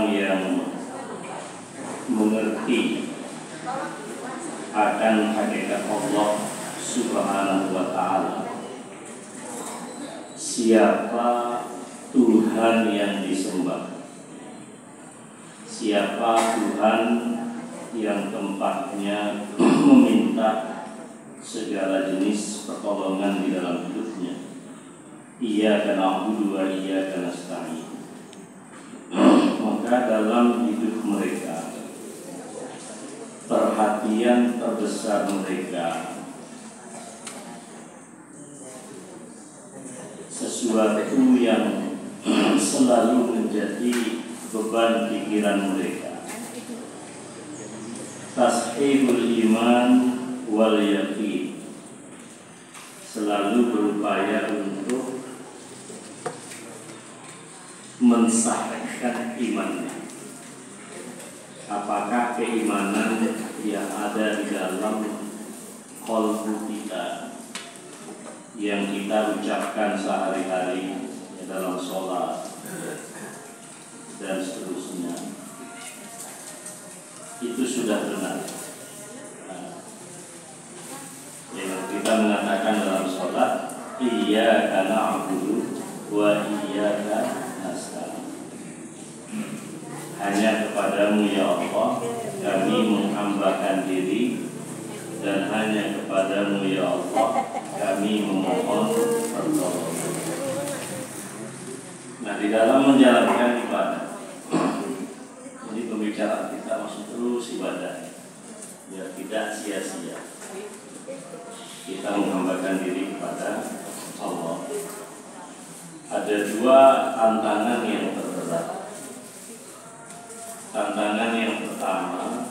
orang yang mengerti akan hakikat Allah Subhanahu wa ta'ala, siapa Tuhan yang disembah, siapa Tuhan yang tempatnya meminta segala jenis pertolongan di dalam hidupnya. Iyyaka na'budu wa iyyaka nasta'in. Maka dalam hidup mereka, perhatian terbesar mereka sesuatu yang selalu menjadi beban pikiran mereka, tashihul iman wal yaqin, selalu berupaya untuk mensahihkan imannya. Apakah keimanan yang ada di dalam qalbu kita, yang kita ucapkan sehari-hari dalam sholat dan seterusnya, itu sudah benar. Yang kita mengatakan dalam sholat, iyyaka na'budu wa iyyaka nasta'in, hanya kepadamu ya Allah kami menghambakan diri, dan hanya kepadamu ya Allah kami memohon pertolongan. Nah, di dalam menjalankan ibadah, ini pembicaraan kita masih terus ibadah, biar tidak sia-sia kita menghambakan diri kepada Allah. Ada dua tantangan yang terberat. Tantangan yang pertama,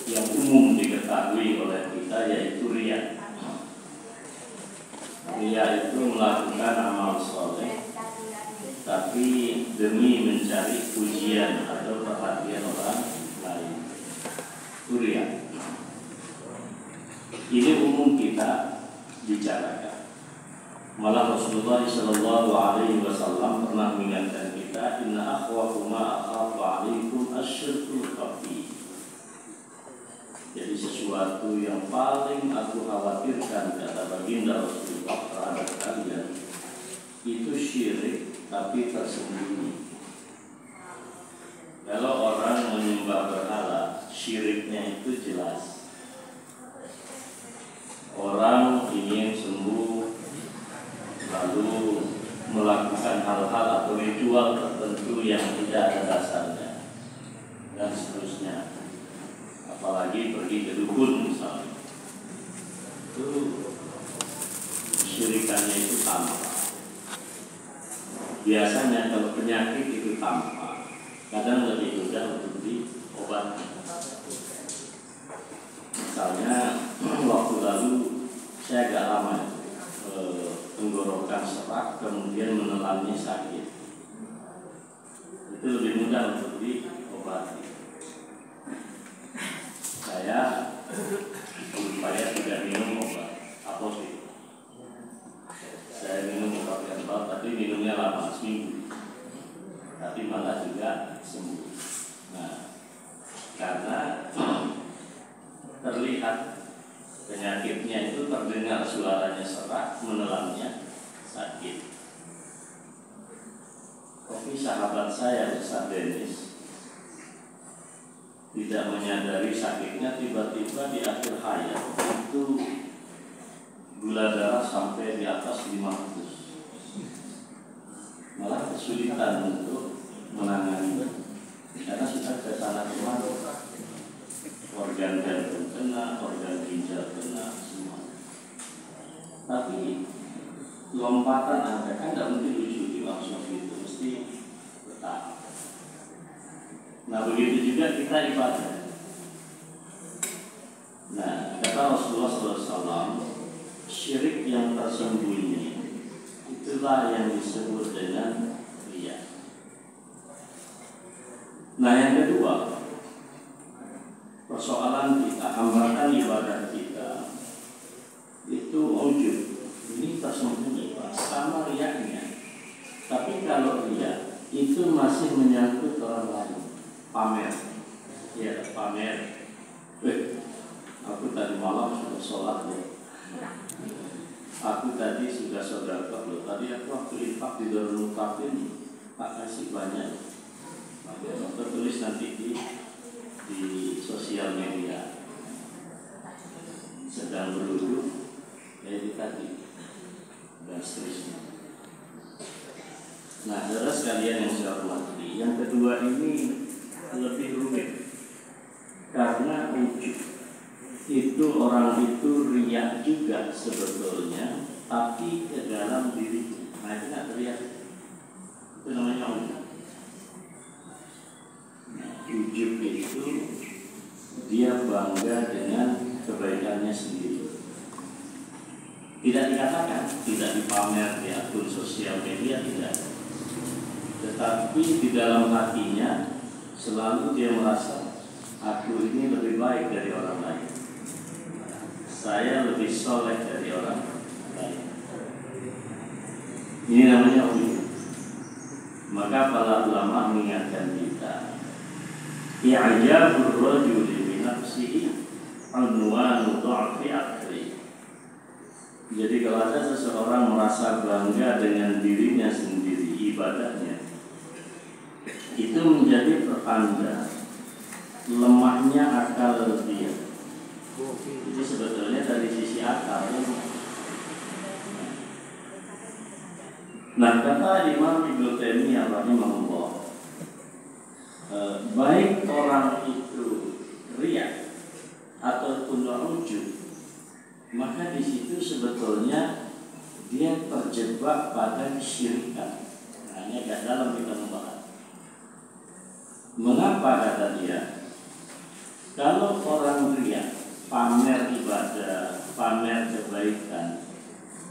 yang umum diketahui oleh kita, yaitu riya. Riya itu melakukan amal soleh tapi demi mencari pujian atau perhatian orang lain. Itu riya. Ini umum kita bicarakan. Malah Rasulullah SAW pernah mengingatkan kita, inna akhwafu ma akhafu alaikum asyirkul khafi. Jadi sesuatu yang paling aku khawatirkan, kata baginda Rasulullah terhadap kalian, itu syirik tapi tersembunyi. Kalau orang menyembah berhala, syiriknya itu jelas. Orang ingin sembuh lalu melakukan hal-hal atau ritual tertentu yang tidak ada dasarnya dan seterusnya. Apalagi pergi ke dukun misalnya, itu syirikannya itu tanpa. Biasanya kalau penyakit itu tanpa, kadang lebih mudah untuk diobati. Misalnya waktu lalu saya agak lama tenggorokan serak, kemudian menelannya sakit, itu lebih mudah untuk diobati. Saya supaya tidak minum obat apotik, saya minum obat herbal, tapi minumnya lama, seminggu, tapi malah juga sembuh. Nah, karena terlihat penyakitnya itu, terdengar suaranya serak, menelannya sakit. Tapi sahabat saya, Ustaz Dennis, tidak menyadari sakitnya, tiba-tiba di akhir hayat itu gula darah sampai di atas 500. Malah kesulitan untuk menangani karena sudah ke sana kemari, organ jantung kena, organ ginjal kena, semua. Tapi lompatan angka kan tidak mungkin lucu langsung gitu, mesti bertahap. Nah, begitu juga kita ibadah. Nah, kata Rasulullah SAW, syirik yang tersembunyi itulah yang disebut dengan riya. Nah, yang kedua, persoalan kita, hambatan ibadah kita itu ujub. Ini tersembunyi Pak, sama riyanya. Tapi kalau riya itu masih menyangkut orang lain. Pamer, ya pamer. Aku tadi malam sudah sholat ya. Aku tadi sudah sedekah loh. Tadi aku waktu infak di Darul Mutaqin tak kasih banyak. Aku tulis nanti di sosial media. Sedang berduduk, ya itu tadi dan seterusnya. Nah, saudara sekalian yang saya hormati, yang kedua ini lebih rumit karena ujub. Itu orang itu riak juga sebetulnya, tapi ke dalam diri. Nah itu nggak terlihat. Itu namanya ujub. Nah, ujub itu dia bangga dengan kebaikannya sendiri. Tidak dikatakan, tidak dipamer di akun sosial media, tidak. Tetapi di dalam hatinya selalu dia merasa aku ini lebih baik dari orang lain. Saya lebih soleh dari orang lain. Ini namanya ujub. Maka para ulama mengingatkan kita, i'jabur rajuli bi nafsihi unwanu dha'fi akli. Jadi kalau ada seseorang merasa bangga dengan dirinya sendiri, ibadahnya, itu menjadi pertanda lemahnya akal dia. Jadi sebetulnya dari sisi akal. Nah, kata Imam Ibnu Taimiyah rahimahullah, baik orang itu riya ataupun ujub, maka di situ sebetulnya dia terjebak pada kesyirikan. Hanya gak dalam kita membahas. Mengapa kata dia? Kalau orang riya, pamer ibadah, pamer kebaikan,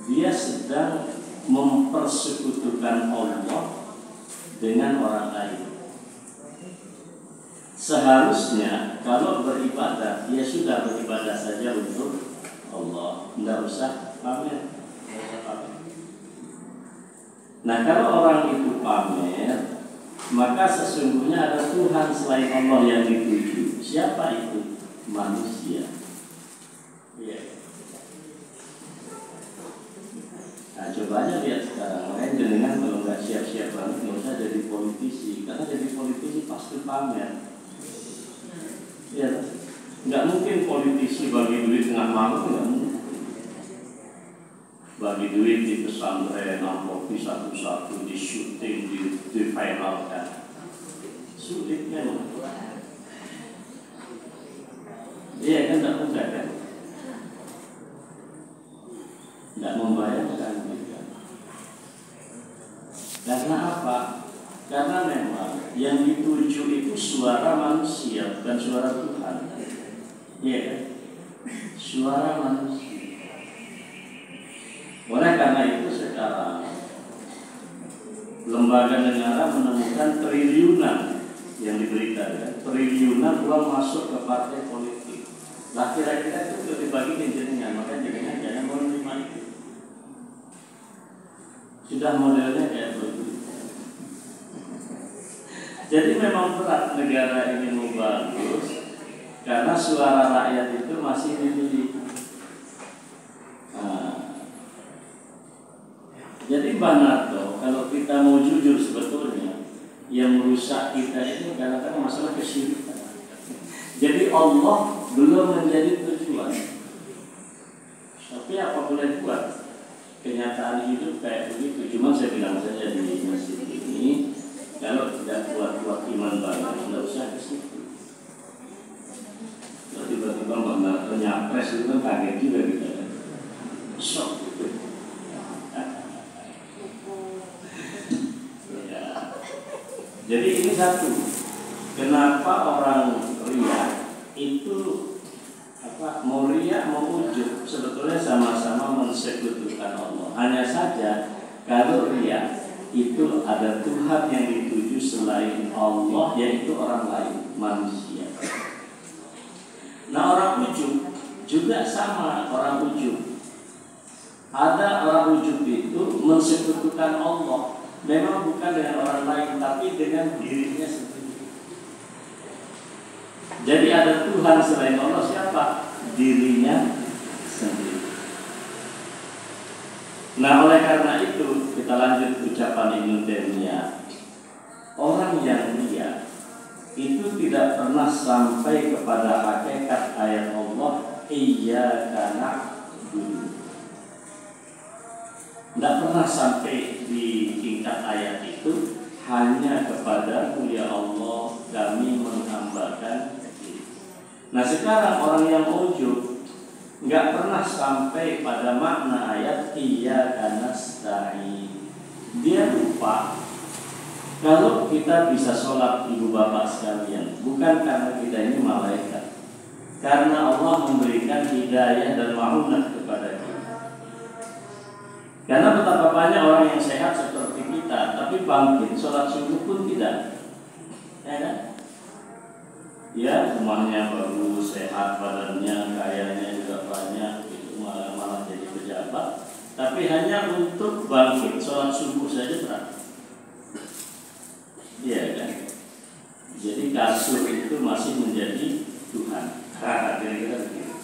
dia sedang mempersekutukan Allah dengan orang lain. Seharusnya kalau beribadah, dia sudah beribadah saja untuk Allah, tidak usah pamer. Nah, kalau orang itu pamer, maka sesungguhnya ada Tuhan selain Allah yang dituju. Siapa itu? Manusia. Ya. Nah, coba aja lihat sekarang. Makanya dengan kalau nggak siap-siap banget, nggak usah jadi politisi. Karena jadi politisi pasti pamer. Ya, nggak mungkin politisi bagi duit tengah malam, nggak mungkin. Bagi duit di pesantren, amplop satu-satu, di syuting, di finalkan. Sulit memang. Iya kan, tidak mudah kan? Tidak membayangkan juga. Karena apa? Karena memang yang dituju itu suara manusia, bukan suara Tuhan. Iya kan? Suara manusia. Oleh karena itu sekarang lembaga negara menemukan triliunan yang diberitakan, triliunan uang masuk ke partai politik. Lah kira-kira itu dibagi jenengan, maka jenengan jangan menerima itu. Sudah modelnya kayak begitu. Jadi memang berat negara ini mau bagus karena suara rakyat itu masih dimiliki. Jadi Mbak Narto, kalau kita mau jujur sebetulnya yang merusak kita ini kadang-kadang masalah kesyirikan. Jadi Allah belum menjadi tujuan. Tapi apa boleh buat? Kenyataan hidup kayak begitu. Cuma saya bilang saja di masjid ini, kalau tidak kuat-kuat iman banget, tidak usah ke situ. Kalau tiba-tiba Mbak Narto nyapres itu kan kaget juga kita. Shock gitu. Jadi ini satu, kenapa orang riya itu mau riya mau ujub sebetulnya sama-sama mensekutukan Allah. Hanya saja kalau riya itu ada Tuhan yang dituju selain Allah, yaitu orang lain, manusia. Nah, orang ujub juga sama, orang ujub. Ada orang ujub itu mensekutukan Allah. memang bukan dengan orang lain, tapi dengan dirinya sendiri. Jadi ada Tuhan selain Allah, siapa? Dirinya sendiri. Nah, oleh karena itu kita lanjut ucapan Ibnu Taimiyah. Orang yang liar itu tidak pernah sampai kepada hakikat ayat Allah iyyaka na'budu. Tidak pernah sampai di tingkat ayat itu, hanya kepadamu ya Allah kami menghambakan diri. Nah sekarang orang yang ujub nggak pernah sampai pada makna ayat iyyaka nasta'in. Dia lupa kalau kita bisa sholat, ibu bapak sekalian, bukan karena kita ini malaikat, karena Allah memberikan hidayah dan ma'unah kepada kita. Karena betapa banyak orang yang sehat seperti kita, tapi bangkit sholat subuh pun tidak, ya kan? Ya, rumahnya bagus, sehat badannya, kayanya juga banyak, itu malah jadi pejabat, tapi hanya untuk bangkit sholat subuh saja berat. Iya kan? Jadi kasur itu masih menjadi Tuhan. Kira-kira begitu.